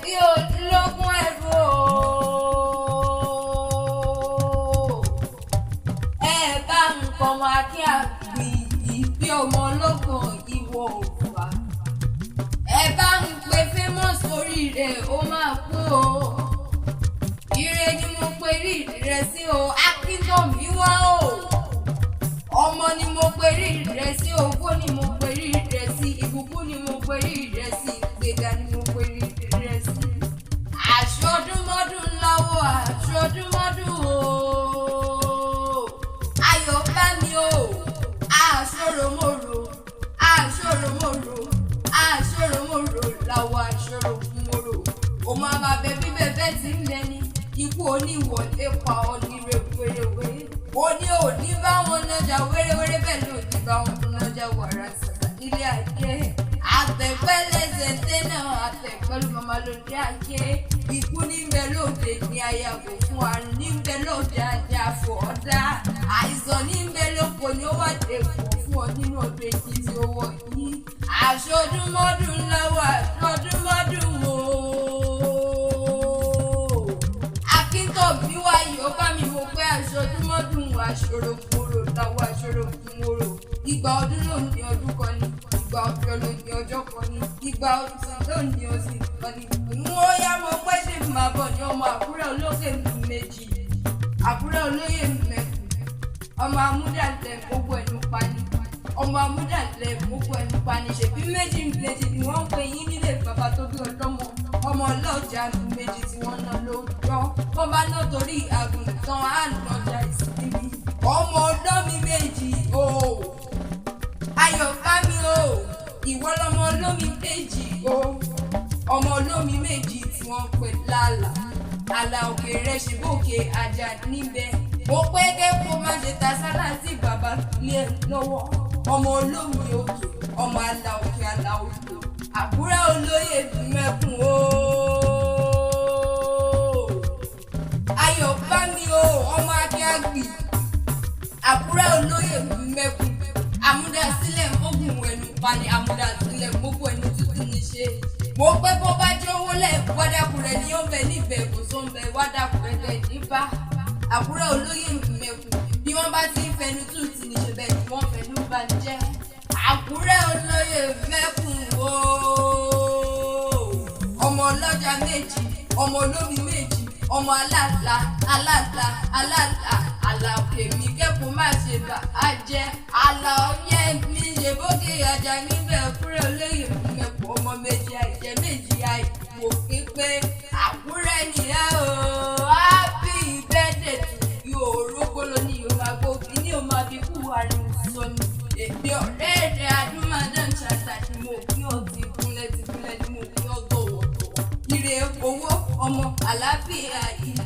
bí ológun ẹ̀rù ẹ bá nǹkan wá kí àgbì ìbí ọmọ ológun ìwọ òfà ẹ bá ń pe famous oríire ó máa kú o ire ni mo pe rí rẹ sí o akíndọ̀mí wá o ọmọ ni mo pe rí rẹ sí owó ni mo pe rí rẹ sí ìbùkún ni mo pe rí rẹ sí ìgbéga ni mo pe rí rẹ sí àṣọdúnmọ́dún láwọ̀ àṣọdúnmọ́dún o ayọ̀ bá mi o àṣọròmọ́rò àṣọròmọ́rò àṣọròmọ́rò láwọ̀ àṣọròmọ́rò o máa ma bẹ bí bẹ́ẹ̀ tí ń lẹ́ni ikú oníwọlé pa ọ ní rẹpẹrẹwẹ òní òní bá wọn nájà wéréwéré bẹ́ẹ̀ ló ní bá wọn nájà wàrà sàrà nílé ayé àtẹ̀pẹ́ lẹ́sẹ̀ tẹ́nà àtẹ̀pẹ́lú màmá lóde ayé ikú níbẹ̀ lóde ní ayàgò fún àrùn níbẹ̀ lóde ajá fún ọ̀dà àìsàn níbẹ̀ lóko ni ó wà dẹ̀kọ̀ fún ọ nínú ọdún èyí tí ó wọ̀ yìí àṣọdúnmọ́dún láwọ̀ àṣọdúnmọ́dún o. Akíntọ̀mí wá yìí ó bá mi mo pé àṣọdúnmọ́dún àṣọròkúrò láwọ̀ àṣọròkúrò ìgbà ọdún ló ní ọdún kan ní ìgbà ọjọ́ ló ní ọjọ́ kan ní ìgbà ọdún ló ní oṣù kan ní. Ó yá mo pẹ́ ṣe máa bọ̀ ní ọmọ àkúrẹ́ olókè méjì àkúrẹ́ olóyè mẹ́kù ọmọ amúdàlẹ̀ gbogbo ẹnu pani ọmọ amúdàlẹ̀ gbogbo ẹnu pani ṣèbí méjì méjì ni wọ́n ń pè yín nílé bàbá tó bí ọlọ́mọ ọmọ ọlọ́jà méjì tí wọ́n ná lóòjọ́ wọ́n bá ná torí àgùntàn àlọ́jà ìsinmi ọmọ ọdọ́ mi méjì o ayọ̀ bá mi o ìwọ lọmọ olómi méjì o ọmọ olómi méjì tí wọ́n pè lálà àlà òkè rẹ̀ ṣe bókè àjà níbẹ̀ mo pé kẹ́kọ̀ọ́ má ṣe ta sálà tí bàbá lé lọ́wọ́ ọmọ olómi òkè ọmọ àlà òkè àlà òkè àkúrẹ́ olóyè mẹ́kùn o ayọ̀ bá mi o ọmọ akíágbì àkúrẹ́ olóyè mẹ́kùn àmúdásílẹ̀ mógùn ẹnu pani àmúdásílẹ̀ mógùn ẹnu tuntun ní ṣe mo pé bó bá jẹ́ owó lẹ̀ wádàkùrẹ́ ni ó ń bẹ níbẹ̀ kò tó ń bẹ wádàkùrẹ́ lẹ̀ níbà àkúrẹ́ olóyè mẹ́kùn bí wọ́n bá ti ń fẹnu tún ti ní ṣe bẹ́ẹ̀ ni wọ́n fẹnu bá ń jẹ́ àkúrẹ́ olóyè mẹ́kùn o ọmọ ọlọ́jà méjì ọmọ olómi méjì ọmọ aláàlá aláàlá aláàlá àlà òkè mi kẹ́kọ̀ọ́ má ṣe bà á jẹ́ àlà ọyẹ́ mi ṣe bókè àjà níbẹ̀ àkúrẹ́ olóyè mẹ́kùn ọmọ méjì àìjẹ́ méjì àìwò pípé àkúrẹ́ nìyá o happy birthday to you orógbóló ní yóò máa gbó kí ní o máa fi kú àrùn sọ ni èdè ọ̀rẹ́ rẹ̀ adúmọ̀dán ṣàtàkì mo kí o ti kúnlẹ̀ ni mo kí o gbọ̀wọ̀gbọ̀ ire owó ọmọ àlàáfíà yìí.